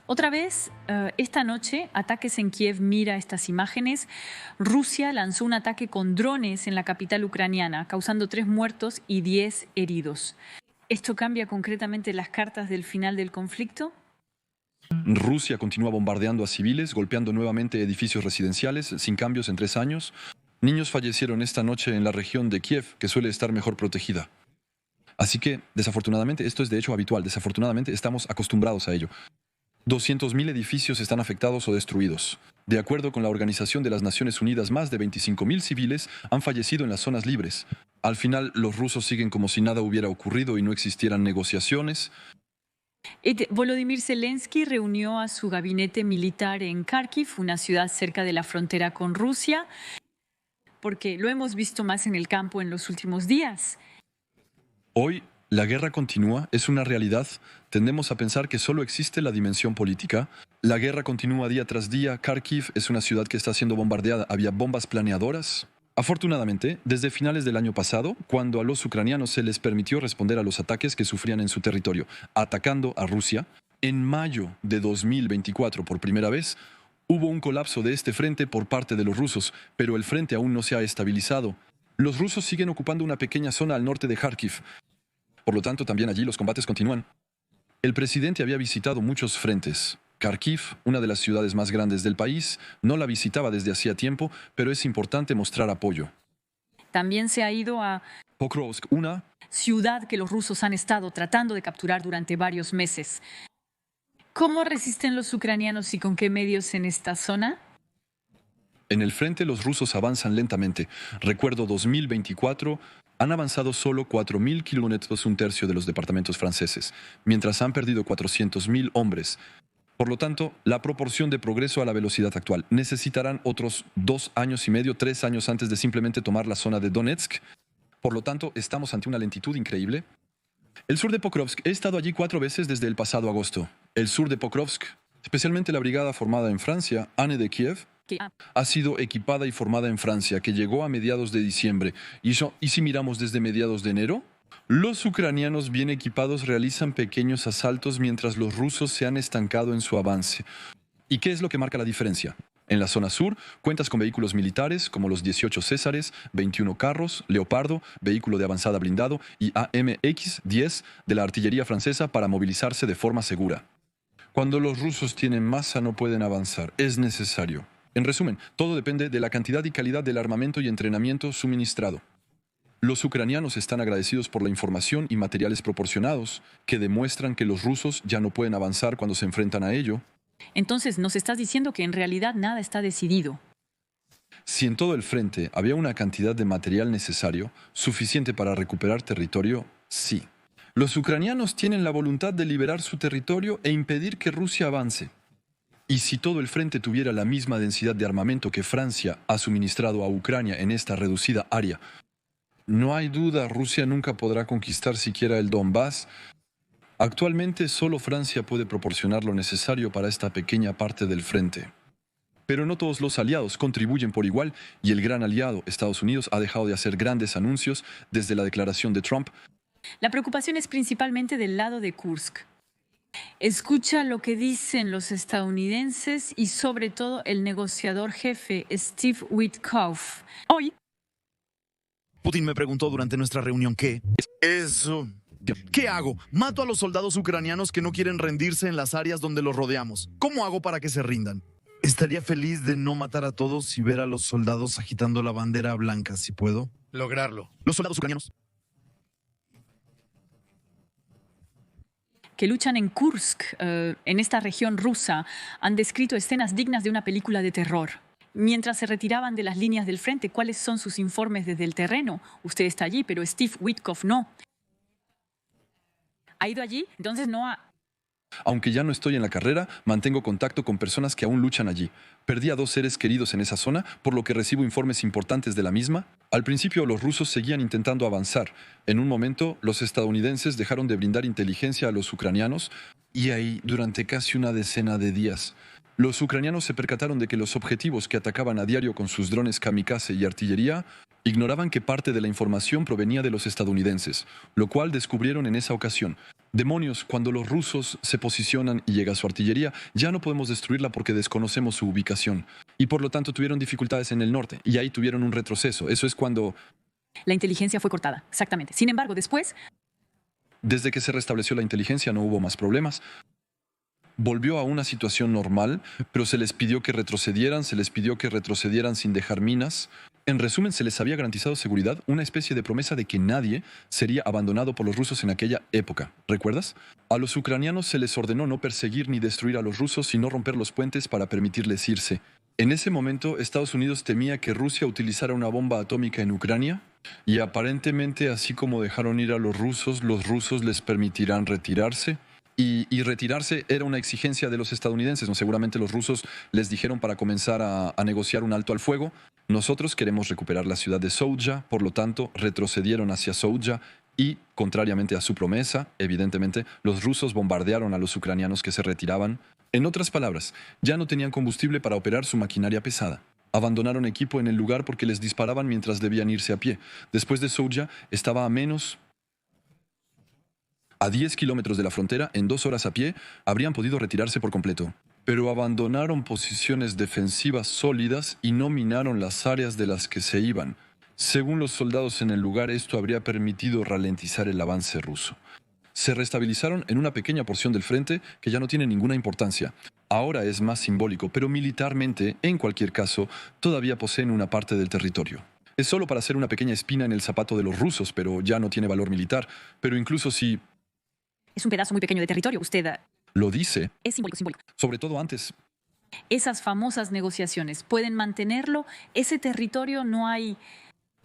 Otra vez, esta noche, ataques en Kiev. Mira estas imágenes. Rusia lanzó un ataque con drones en la capital ucraniana, causando 3 muertos y 10 heridos. ¿Esto cambia concretamente las cartas del final del conflicto? Rusia continúa bombardeando a civiles, golpeando nuevamente edificios residenciales, sin cambios en 3 años. Niños fallecieron esta noche en la región de Kiev, que suele estar mejor protegida. Así que, desafortunadamente, esto es de hecho habitual. Desafortunadamente, estamos acostumbrados a ello. 200.000 edificios están afectados o destruidos. De acuerdo con la Organización de las Naciones Unidas, más de 25.000 civiles han fallecido en las zonas libres. Al final, los rusos siguen como si nada hubiera ocurrido y no existieran negociaciones. Volodymyr Zelensky reunió a su gabinete militar en Kharkiv, una ciudad cerca de la frontera con Rusia, porque lo hemos visto más en el campo en los últimos días. Hoy, la guerra continúa, es una realidad. Tendemos a pensar que solo existe la dimensión política. La guerra continúa día tras día. Kharkiv es una ciudad que está siendo bombardeada. Había bombas planeadoras. Afortunadamente, desde finales del año pasado, cuando a los ucranianos se les permitió responder a los ataques que sufrían en su territorio, atacando a Rusia, en mayo de 2024, por primera vez, hubo un colapso de este frente por parte de los rusos, pero el frente aún no se ha estabilizado. Los rusos siguen ocupando una pequeña zona al norte de Kharkiv. Por lo tanto, también allí los combates continúan. El presidente había visitado muchos frentes. Kharkiv, una de las ciudades más grandes del país, no la visitaba desde hacía tiempo, pero es importante mostrar apoyo. También se ha ido a Pokrovsk, una ciudad que los rusos han estado tratando de capturar durante varios meses. ¿Cómo resisten los ucranianos y con qué medios en esta zona? En el frente los rusos avanzan lentamente. Recuerdo 2024, han avanzado solo 4.000 kilómetros, un tercio de los departamentos franceses, mientras han perdido 400.000 hombres. Por lo tanto, la proporción de progreso a la velocidad actual. Necesitarán otros 2 años y medio, 3 años antes de simplemente tomar la zona de Donetsk. Por lo tanto, estamos ante una lentitud increíble. El sur de Pokrovsk, he estado allí 4 veces desde el pasado agosto. El sur de Pokrovsk, especialmente la brigada formada en Francia, Anne de Kiev, ha sido equipada y formada en Francia, que llegó a mediados de diciembre. ¿Y si miramos desde mediados de enero? Los ucranianos bien equipados realizan pequeños asaltos mientras los rusos se han estancado en su avance. ¿Y qué es lo que marca la diferencia? En la zona sur cuentas con vehículos militares como los 18 Césares, 21 carros, Leopardo, vehículo de avanzada blindado y AMX-10 de la artillería francesa para movilizarse de forma segura. Cuando los rusos tienen masa no pueden avanzar, es necesario. En resumen, todo depende de la cantidad y calidad del armamento y entrenamiento suministrado. Los ucranianos están agradecidos por la información y materiales proporcionados que demuestran que los rusos ya no pueden avanzar cuando se enfrentan a ello. Entonces, nos estás diciendo que en realidad nada está decidido. Si en todo el frente había una cantidad de material necesario, suficiente para recuperar territorio, sí. Los ucranianos tienen la voluntad de liberar su territorio e impedir que Rusia avance. Y si todo el frente tuviera la misma densidad de armamento que Francia ha suministrado a Ucrania en esta reducida área, no hay duda, Rusia nunca podrá conquistar siquiera el Donbass. Actualmente solo Francia puede proporcionar lo necesario para esta pequeña parte del frente. Pero no todos los aliados contribuyen por igual y el gran aliado, Estados Unidos, ha dejado de hacer grandes anuncios desde la declaración de Trump. La preocupación es principalmente del lado de Kursk. Escucha lo que dicen los estadounidenses y sobre todo el negociador jefe Steve Witkoff. Hoy, Putin me preguntó durante nuestra reunión ¿qué hago? Mato a los soldados ucranianos que no quieren rendirse en las áreas donde los rodeamos. ¿Cómo hago para que se rindan? Estaría feliz de no matar a todos y ver a los soldados agitando la bandera blanca, si puedo. Lograrlo. Los soldados ucranianos. que luchan en Kursk, en esta región rusa, han descrito escenas dignas de una película de terror. Mientras se retiraban de las líneas del frente, ¿cuáles son sus informes desde el terreno? Usted está allí, pero Steve Witkoff no. ¿Ha ido allí? Entonces no ha... Aunque ya no estoy en la carrera, mantengo contacto con personas que aún luchan allí. Perdí a 2 seres queridos en esa zona, por lo que recibo informes importantes de la misma. Al principio los rusos seguían intentando avanzar. En un momento, los estadounidenses dejaron de brindar inteligencia a los ucranianos y ahí, durante casi una decena de días, los ucranianos se percataron de que los objetivos que atacaban a diario con sus drones kamikaze y artillería ignoraban que parte de la información provenía de los estadounidenses, lo cual descubrieron en esa ocasión. Demonios, cuando los rusos se posicionan y llega su artillería, ya no podemos destruirla porque desconocemos su ubicación. Y por lo tanto tuvieron dificultades en el norte, y ahí tuvieron un retroceso. Eso es cuando, La inteligencia fue cortada, exactamente. Sin embargo, después, desde que se restableció la inteligencia, no hubo más problemas. Volvió a una situación normal, pero se les pidió que retrocedieran, sin dejar minas. En resumen, se les había garantizado seguridad, una especie de promesa de que nadie sería abandonado por los rusos en aquella época. ¿Recuerdas? A los ucranianos se les ordenó no perseguir ni destruir a los rusos, sino romper los puentes para permitirles irse. En ese momento, Estados Unidos temía que Rusia utilizara una bomba atómica en Ucrania, y aparentemente, así como dejaron ir a los rusos les permitirán retirarse. Y retirarse era una exigencia de los estadounidenses, ¿no? Seguramente los rusos les dijeron para comenzar a negociar un alto al fuego. Nosotros queremos recuperar la ciudad de Soudja, por lo tanto, retrocedieron hacia Soudja y, contrariamente a su promesa, evidentemente, los rusos bombardearon a los ucranianos que se retiraban. En otras palabras, ya no tenían combustible para operar su maquinaria pesada. Abandonaron equipo en el lugar porque les disparaban mientras debían irse a pie. Después de Soudja, estaba a 10 kilómetros de la frontera, en 2 horas a pie, habrían podido retirarse por completo. Pero abandonaron posiciones defensivas sólidas y no minaron las áreas de las que se iban. Según los soldados en el lugar, esto habría permitido ralentizar el avance ruso. Se restabilizaron en una pequeña porción del frente que ya no tiene ninguna importancia. Ahora es más simbólico, pero militarmente, en cualquier caso, todavía poseen una parte del territorio. Es solo para hacer una pequeña espina en el zapato de los rusos, pero ya no tiene valor militar. Pero incluso si es un pedazo muy pequeño de territorio. Usted lo dice, es simbólico. sobre todo antes. Esas famosas negociaciones, ¿pueden mantenerlo? Ese territorio no hay...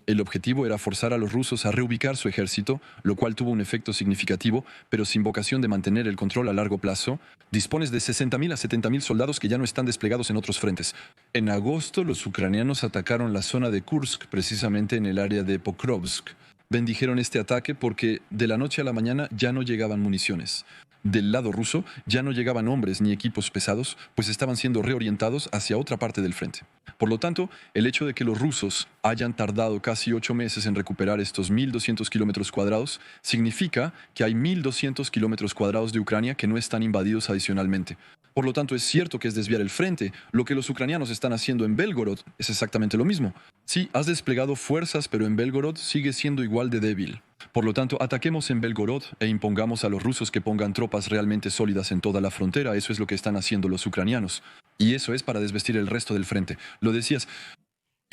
El objetivo era forzar a los rusos a reubicar su ejército, lo cual tuvo un efecto significativo, pero sin vocación de mantener el control a largo plazo. Dispones de 60.000 a 70.000 soldados que ya no están desplegados en otros frentes. En agosto, los ucranianos atacaron la zona de Kursk, precisamente en el área de Pokrovsk. Bendijeron este ataque porque de la noche a la mañana ya no llegaban municiones. Del lado ruso ya no llegaban hombres ni equipos pesados, pues estaban siendo reorientados hacia otra parte del frente. Por lo tanto, el hecho de que los rusos hayan tardado casi 8 meses en recuperar estos 1.200 kilómetros cuadrados significa que hay 1.200 kilómetros cuadrados de Ucrania que no están invadidos adicionalmente. Por lo tanto, es cierto que es desviar el frente. Lo que los ucranianos están haciendo en Belgorod es exactamente lo mismo. Sí, has desplegado fuerzas, pero en Belgorod sigue siendo igual de débil. Por lo tanto, ataquemos en Belgorod e impongamos a los rusos que pongan tropas realmente sólidas en toda la frontera. Eso es lo que están haciendo los ucranianos. Y eso es para desvestir el resto del frente. Lo decías.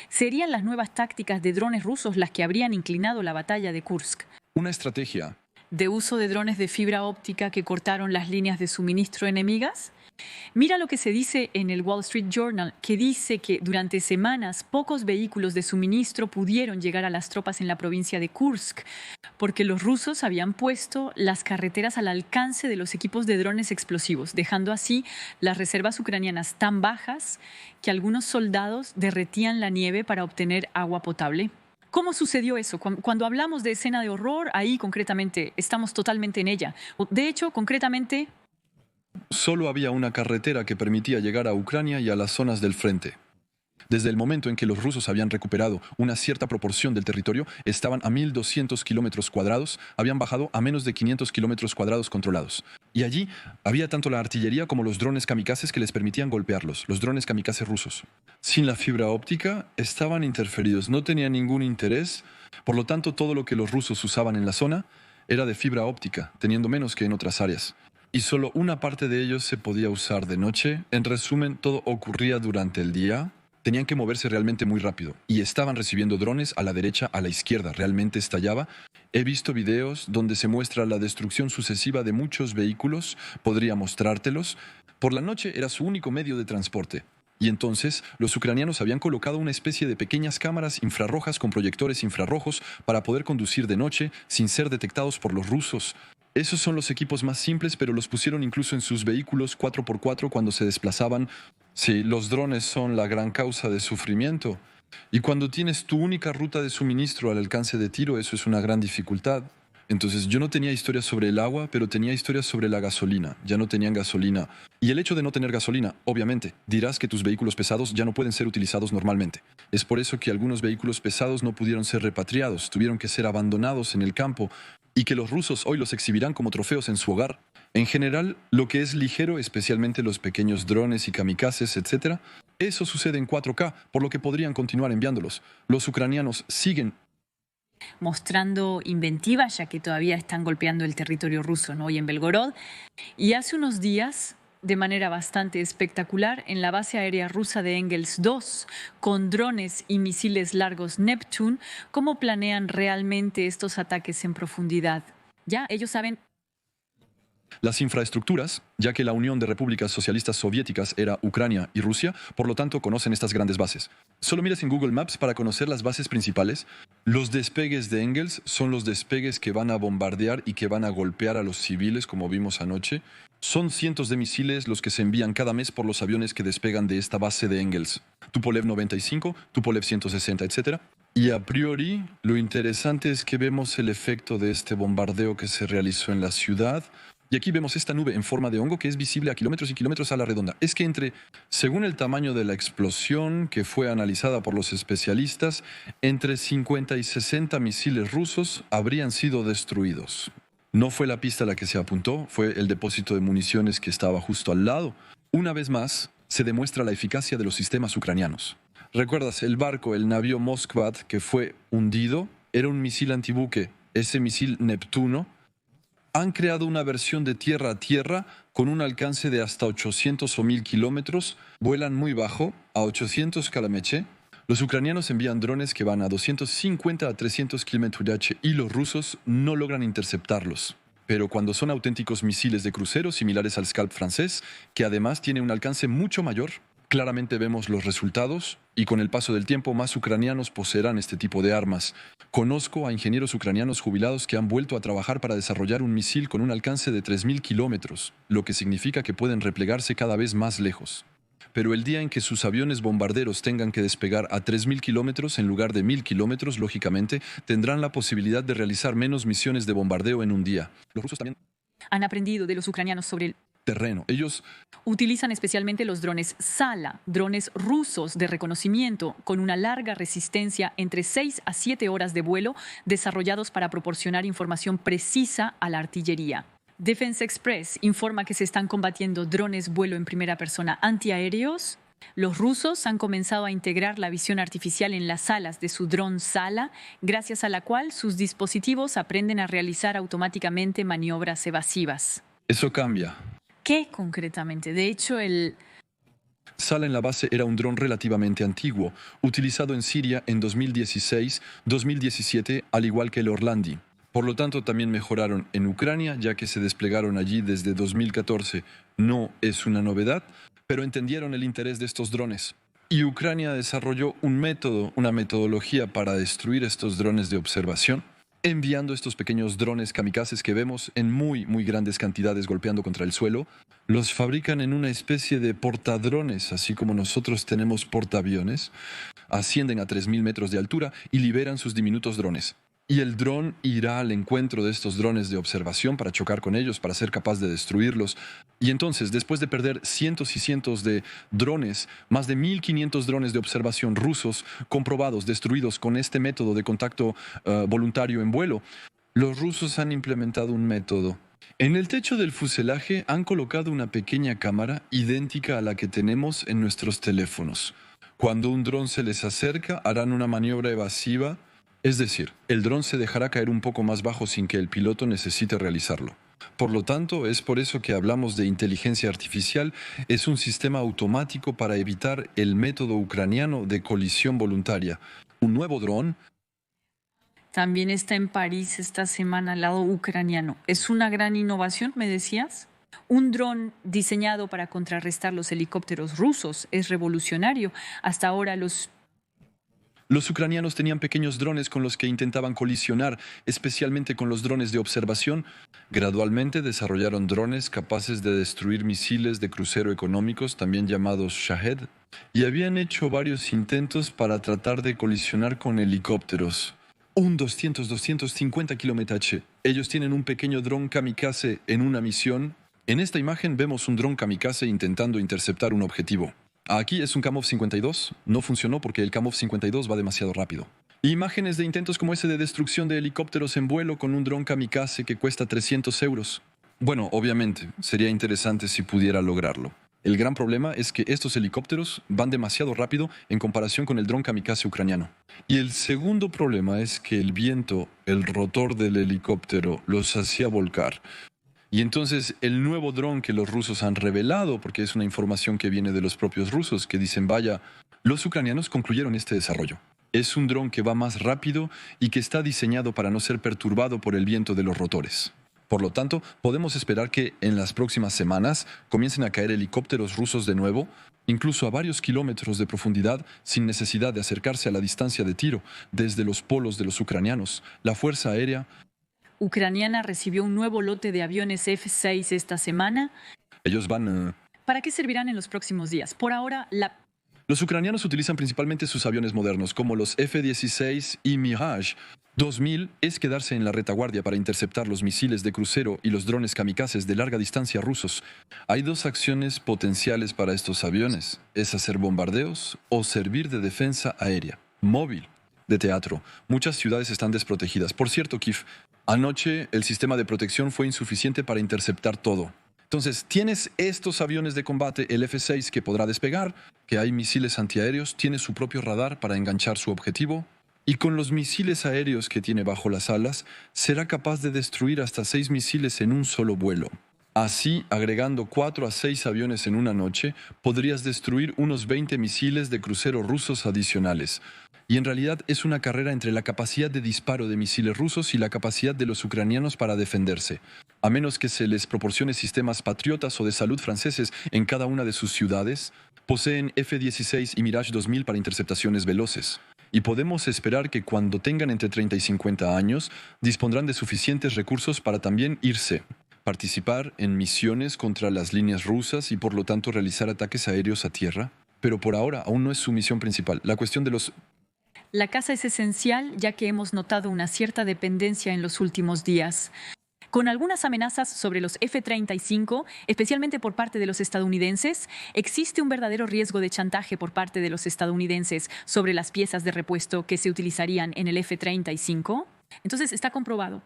¿Serían las nuevas tácticas de drones rusos las que habrían inclinado la batalla de Kursk? Una estrategia. ¿De uso de drones de fibra óptica que cortaron las líneas de suministro enemigas? Mira lo que se dice en el Wall Street Journal, que dice que durante semanas pocos vehículos de suministro pudieron llegar a las tropas en la provincia de Kursk, porque los rusos habían puesto las carreteras al alcance de los equipos de drones explosivos, dejando así las reservas ucranianas tan bajas que algunos soldados derretían la nieve para obtener agua potable. ¿Cómo sucedió eso? Cuando hablamos de escena de horror, ahí concretamente estamos totalmente en ella. De hecho, concretamente... Solo había una carretera que permitía llegar a Ucrania y a las zonas del frente. Desde el momento en que los rusos habían recuperado una cierta proporción del territorio, estaban a 1.200 kilómetros cuadrados, habían bajado a menos de 500 kilómetros cuadrados controlados. Y allí había tanto la artillería como los drones kamikazes que les permitían golpearlos, los drones kamikazes rusos. Sin la fibra óptica, estaban interferidos, no tenían ningún interés, por lo tanto todo lo que los rusos usaban en la zona era de fibra óptica, teniendo menos que en otras áreas. Y solo una parte de ellos se podía usar de noche. En resumen, todo ocurría durante el día. Tenían que moverse realmente muy rápido. Y estaban recibiendo drones a la derecha, a la izquierda. Realmente estallaba. He visto videos donde se muestra la destrucción sucesiva de muchos vehículos. Podría mostrártelos. Por la noche era su único medio de transporte. Y entonces los ucranianos habían colocado una especie de pequeñas cámaras infrarrojas con proyectores infrarrojos para poder conducir de noche sin ser detectados por los rusos. Esos son los equipos más simples, pero los pusieron incluso en sus vehículos 4x4 cuando se desplazaban. Sí, los drones son la gran causa de sufrimiento. Y cuando tienes tu única ruta de suministro al alcance de tiro, eso es una gran dificultad. Entonces yo no tenía historias sobre el agua, pero tenía historias sobre la gasolina. Ya no tenían gasolina. Y el hecho de no tener gasolina, obviamente, dirás que tus vehículos pesados ya no pueden ser utilizados normalmente. Es por eso que algunos vehículos pesados no pudieron ser repatriados, tuvieron que ser abandonados en el campo y que los rusos hoy los exhibirán como trofeos en su hogar. En general, lo que es ligero, especialmente los pequeños drones y kamikazes, etc., eso sucede en 4K, por lo que podrían continuar enviándolos. Los ucranianos siguen mostrando inventiva, ya que todavía están golpeando el territorio ruso, ¿no? Hoy en Belgorod. Y hace unos días, de manera bastante espectacular, en la base aérea rusa de Engels 2, con drones y misiles largos Neptune, cómo planean realmente estos ataques en profundidad. Ya ellos saben las infraestructuras, ya que la Unión de Repúblicas Socialistas Soviéticas era Ucrania y Rusia, por lo tanto conocen estas grandes bases. Solo miras en Google Maps para conocer las bases principales. Los despegues de Engels son los despegues que van a bombardear y que van a golpear a los civiles, como vimos anoche. Son cientos de misiles los que se envían cada mes por los aviones que despegan de esta base de Engels. Tupolev 95, Tupolev 160, etc. Y a priori, lo interesante es que vemos el efecto de este bombardeo que se realizó en la ciudad. Y aquí vemos esta nube en forma de hongo que es visible a kilómetros y kilómetros a la redonda. Es que según el tamaño de la explosión que fue analizada por los especialistas, entre 50 y 60 misiles rusos habrían sido destruidos. No fue la pista a la que se apuntó, fue el depósito de municiones que estaba justo al lado. Una vez más, se demuestra la eficacia de los sistemas ucranianos. ¿Recuerdas el barco, el navío Moskva, que fue hundido? Era un misil antibuque, ese misil Neptuno. Han creado una versión de tierra a tierra con un alcance de hasta 800 o 1000 kilómetros. Vuelan muy bajo, a 800 km/h. Los ucranianos envían drones que van a 250 a 300 km/h y los rusos no logran interceptarlos. Pero cuando son auténticos misiles de crucero similares al Scalp francés, que además tiene un alcance mucho mayor, claramente vemos los resultados y con el paso del tiempo más ucranianos poseerán este tipo de armas. Conozco a ingenieros ucranianos jubilados que han vuelto a trabajar para desarrollar un misil con un alcance de 3000 kilómetros, lo que significa que pueden replegarse cada vez más lejos. Pero el día en que sus aviones bombarderos tengan que despegar a 3000 kilómetros en lugar de 1000 kilómetros, lógicamente, tendrán la posibilidad de realizar menos misiones de bombardeo en un día. Los rusos también han aprendido de los ucranianos sobre el terreno. Ellos utilizan especialmente los drones Sala, drones rusos de reconocimiento con una larga resistencia entre 6 a 7 horas de vuelo, desarrollados para proporcionar información precisa a la artillería. Defense Express informa que se están combatiendo drones vuelo en primera persona antiaéreos. Los rusos han comenzado a integrar la visión artificial en las alas de su dron Sala, gracias a la cual sus dispositivos aprenden a realizar automáticamente maniobras evasivas. Eso cambia. ¿Qué concretamente? De hecho, el Sala en la base era un dron relativamente antiguo, utilizado en Siria en 2016-2017, al igual que el Orlandi. Por lo tanto, también mejoraron en Ucrania, ya que se desplegaron allí desde 2014. No es una novedad, pero entendieron el interés de estos drones. Y Ucrania desarrolló un método, una metodología para destruir estos drones de observación, enviando estos pequeños drones kamikazes que vemos en muy grandes cantidades golpeando contra el suelo. Los fabrican en una especie de portadrones, así como nosotros tenemos portaaviones. Ascienden a 3000 metros de altura y liberan sus diminutos drones. Y el dron irá al encuentro de estos drones de observación para chocar con ellos, para ser capaz de destruirlos. Y entonces, después de perder cientos y cientos de drones, más de 1500 drones de observación rusos comprobados, destruidos con este método de contacto voluntario en vuelo, los rusos han implementado un método. En el techo del fuselaje han colocado una pequeña cámara idéntica a la que tenemos en nuestros teléfonos. Cuando un dron se les acerca, harán una maniobra evasiva. Es decir, el dron se dejará caer un poco más bajo sin que el piloto necesite realizarlo. Por lo tanto, es por eso que hablamos de inteligencia artificial. Es un sistema automático para evitar el método ucraniano de colisión voluntaria. Un nuevo dron también está en París esta semana al lado ucraniano. ¿Es una gran innovación, me decías? Un dron diseñado para contrarrestar los helicópteros rusos es revolucionario. Hasta ahora los ucranianos tenían pequeños drones con los que intentaban colisionar, especialmente con los drones de observación. Gradualmente desarrollaron drones capaces de destruir misiles de crucero económicos, también llamados Shahed, y habían hecho varios intentos para tratar de colisionar con helicópteros. Un 250 km/h. Ellos tienen un pequeño dron kamikaze en una misión. En esta imagen vemos un dron kamikaze intentando interceptar un objetivo. Aquí es un Kamov 52. No funcionó porque el Kamov 52 va demasiado rápido. Imágenes de intentos como ese de destrucción de helicópteros en vuelo con un dron kamikaze que cuesta 300 euros. Bueno, obviamente, sería interesante si pudiera lograrlo. El gran problema es que estos helicópteros van demasiado rápido en comparación con el dron kamikaze ucraniano. Y el segundo problema es que el viento, el rotor del helicóptero, los hacía volcar. Y entonces el nuevo dron que los rusos han revelado, porque es una información que viene de los propios rusos, que dicen, vaya, los ucranianos concluyeron este desarrollo. Es un dron que va más rápido y que está diseñado para no ser perturbado por el viento de los rotores. Por lo tanto, podemos esperar que en las próximas semanas comiencen a caer helicópteros rusos de nuevo, incluso a varios kilómetros de profundidad, sin necesidad de acercarse a la distancia de tiro, desde los polos de los ucranianos. La Fuerza Aérea ucraniana recibió un nuevo lote de aviones F-6 esta semana. Ellos van... ¿Para qué servirán en los próximos días? Por ahora, Los ucranianos utilizan principalmente sus aviones modernos, como los F-16 y Mirage 2000, es quedarse en la retaguardia para interceptar los misiles de crucero y los drones kamikazes de larga distancia rusos. Hay dos acciones potenciales para estos aviones: es hacer bombardeos o servir de defensa aérea, móvil, de teatro. Muchas ciudades están desprotegidas. Por cierto, Kiev, anoche el sistema de protección fue insuficiente para interceptar todo. Entonces, tienes estos aviones de combate, el F-6 que podrá despegar, que hay misiles antiaéreos, tiene su propio radar para enganchar su objetivo, y con los misiles aéreos que tiene bajo las alas, será capaz de destruir hasta 6 misiles en un solo vuelo. Así, agregando 4 a 6 aviones en una noche, podrías destruir unos 20 misiles de crucero rusos adicionales. Y en realidad es una carrera entre la capacidad de disparo de misiles rusos y la capacidad de los ucranianos para defenderse. A menos que se les proporcione sistemas patriotas o de salud franceses en cada una de sus ciudades, poseen F-16 y Mirage 2000 para interceptaciones veloces. Y podemos esperar que cuando tengan entre 30 y 50 años, dispondrán de suficientes recursos para también irse, participar en misiones contra las líneas rusas y por lo tanto realizar ataques aéreos a tierra. Pero por ahora aún no es su misión principal. La cuestión de los... La caza es esencial, ya que hemos notado una cierta dependencia en los últimos días, con algunas amenazas sobre los F-35, especialmente por parte de los estadounidenses. Existe un verdadero riesgo de chantaje por parte de los estadounidenses sobre las piezas de repuesto que se utilizarían en el F-35. Entonces, está comprobado.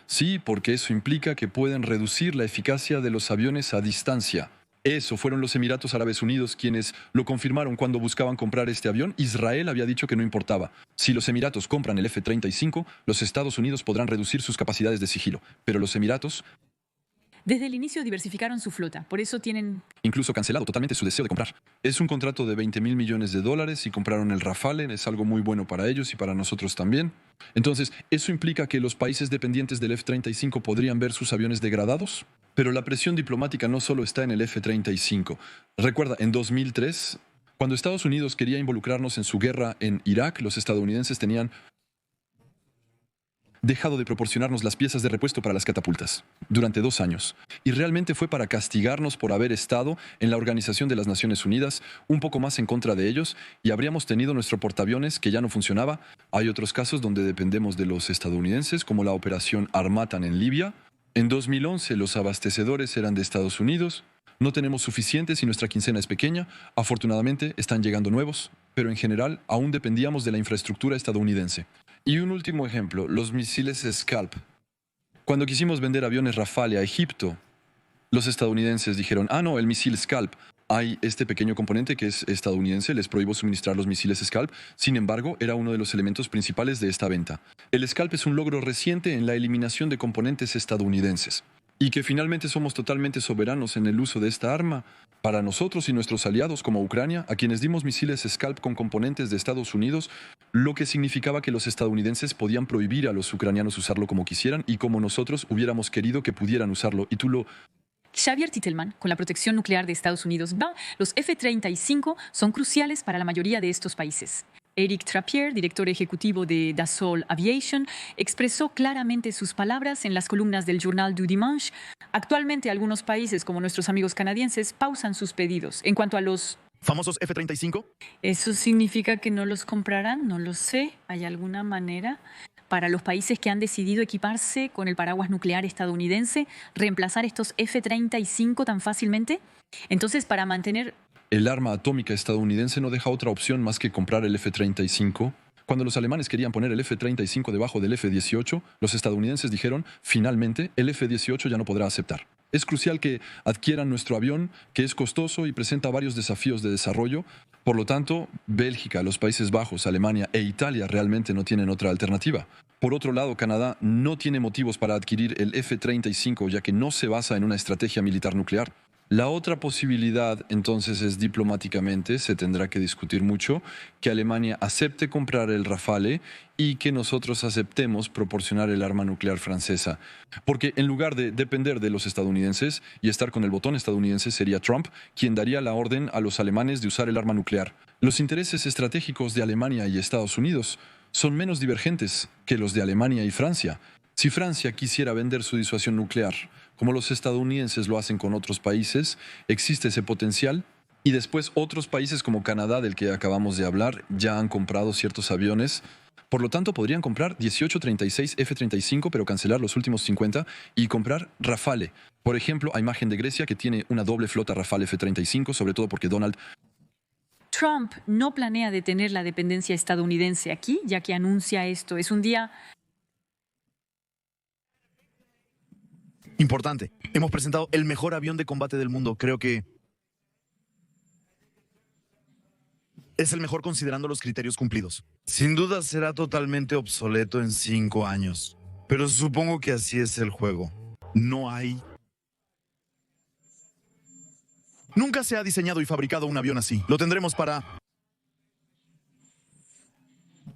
Sí, porque eso implica que pueden reducir la eficacia de los aviones a distancia. Eso fueron los Emiratos Árabes Unidos quienes lo confirmaron cuando buscaban comprar este avión. Israel había dicho que no importaba. Si los Emiratos compran el F-35, los Estados Unidos podrán reducir sus capacidades de sigilo. Pero los Emiratos... Desde el inicio diversificaron su flota, por eso tienen... incluso cancelado totalmente su deseo de comprar. Es un contrato de $20,000 millones y compraron el Rafale. Es algo muy bueno para ellos y para nosotros también. Entonces, ¿eso implica que los países dependientes del F-35 podrían ver sus aviones degradados? Pero la presión diplomática no solo está en el F-35. Recuerda, en 2003, cuando Estados Unidos quería involucrarnos en su guerra en Irak, los estadounidenses tenían dejado de proporcionarnos las piezas de repuesto para las catapultas durante 2 años. Y realmente fue para castigarnos por haber estado en la Organización de las Naciones Unidas, un poco más en contra de ellos, y habríamos tenido nuestro portaaviones que ya no funcionaba. Hay otros casos donde dependemos de los estadounidenses, como la operación Armatan en Libia. En 2011 los abastecedores eran de Estados Unidos. No tenemos suficientes y nuestra quincena es pequeña. Afortunadamente están llegando nuevos, pero en general aún dependíamos de la infraestructura estadounidense. Y un último ejemplo, los misiles Scalp. Cuando quisimos vender aviones Rafale a Egipto, los estadounidenses dijeron, no, el misil Scalp. Hay este pequeño componente que es estadounidense, les prohíbo suministrar los misiles Scalp. Sin embargo, era uno de los elementos principales de esta venta. El Scalp es un logro reciente en la eliminación de componentes estadounidenses. Y que finalmente somos totalmente soberanos en el uso de esta arma para nosotros y nuestros aliados como Ucrania, a quienes dimos misiles Scalp con componentes de Estados Unidos, lo que significaba que los estadounidenses podían prohibir a los ucranianos usarlo como quisieran y como nosotros hubiéramos querido que pudieran usarlo. Y tú lo... Xavier Titelman, con la protección nuclear de Estados Unidos, los F-35 son cruciales para la mayoría de estos países. Eric Trappier, director ejecutivo de Dassault Aviation, expresó claramente sus palabras en las columnas del Journal du Dimanche. Actualmente, algunos países, como nuestros amigos canadienses, pausan sus pedidos. En cuanto a los ¿famosos F-35? ¿Eso significa que no los comprarán? No lo sé. ¿Hay alguna manera? para los países que han decidido equiparse con el paraguas nuclear estadounidense, reemplazar estos F-35 tan fácilmente? Entonces, para mantener... El arma atómica estadounidense no deja otra opción más que comprar el F-35. Cuando los alemanes querían poner el F-35 debajo del F-18, los estadounidenses dijeron, finalmente, el F-18 ya no podrá aceptar. Es crucial que adquieran nuestro avión, que es costoso y presenta varios desafíos de desarrollo. Por lo tanto, Bélgica, los Países Bajos, Alemania e Italia realmente no tienen otra alternativa. Por otro lado, Canadá no tiene motivos para adquirir el F-35, ya que no se basa en una estrategia militar nuclear. La otra posibilidad, entonces, es diplomáticamente, se tendrá que discutir mucho, que Alemania acepte comprar el Rafale y que nosotros aceptemos proporcionar el arma nuclear francesa. Porque en lugar de depender de los estadounidenses y estar con el botón estadounidense, sería Trump quien daría la orden a los alemanes de usar el arma nuclear. Los intereses estratégicos de Alemania y Estados Unidos son menos divergentes que los de Alemania y Francia. Si Francia quisiera vender su disuasión nuclear, como los estadounidenses lo hacen con otros países, existe ese potencial. Y después otros países como Canadá, del que acabamos de hablar, ya han comprado ciertos aviones. Por lo tanto, podrían comprar 18 36 F-35, pero cancelar los últimos 50 y comprar Rafale. Por ejemplo, a imagen de Grecia, que tiene una doble flota Rafale F-35, sobre todo porque Donald... Trump no planea detener la dependencia estadounidense aquí, ya que anuncia esto. Es un día... Importante. Hemos presentado el mejor avión de combate del mundo. Creo que es el mejor considerando los criterios cumplidos. Sin duda será totalmente obsoleto en 5 años. Pero supongo que así es el juego. No hay... Nunca se ha diseñado y fabricado un avión así. Lo tendremos para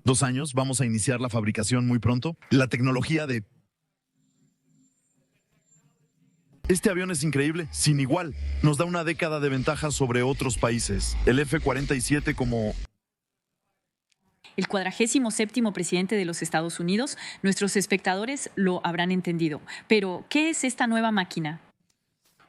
2 años. Vamos a iniciar la fabricación muy pronto. La tecnología de... Este avión es increíble, sin igual. Nos da una década de ventaja sobre otros países. El F-47 como... El 47º presidente de los Estados Unidos, nuestros espectadores lo habrán entendido. Pero, ¿qué es esta nueva máquina?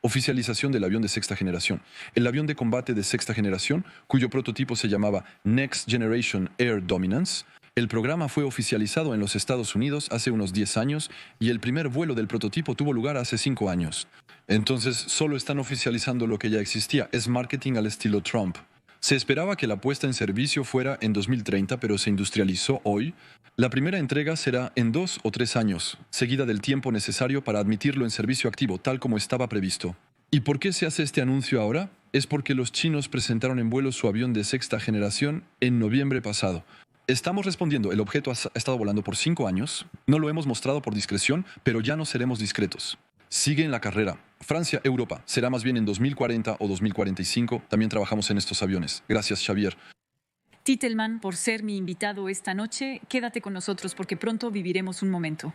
Oficialización del avión de sexta generación. El avión de combate de sexta generación, cuyo prototipo se llamaba Next Generation Air Dominance. El programa fue oficializado en los Estados Unidos hace unos 10 años y el primer vuelo del prototipo tuvo lugar hace 5 años. Entonces, solo están oficializando lo que ya existía. Es marketing al estilo Trump. Se esperaba que la puesta en servicio fuera en 2030, pero se industrializó hoy. La primera entrega será en 2 o 3 años, seguida del tiempo necesario para admitirlo en servicio activo, tal como estaba previsto. ¿Y por qué se hace este anuncio ahora? Es porque los chinos presentaron en vuelo su avión de sexta generación en noviembre pasado. Estamos respondiendo, el objeto ha estado volando por 5 años, no lo hemos mostrado por discreción, pero ya no seremos discretos. Sigue en la carrera. Francia, Europa, será más bien en 2040 o 2045, también trabajamos en estos aviones. Gracias, Xavier. Titelman, por ser mi invitado esta noche, quédate con nosotros porque pronto viviremos un momento.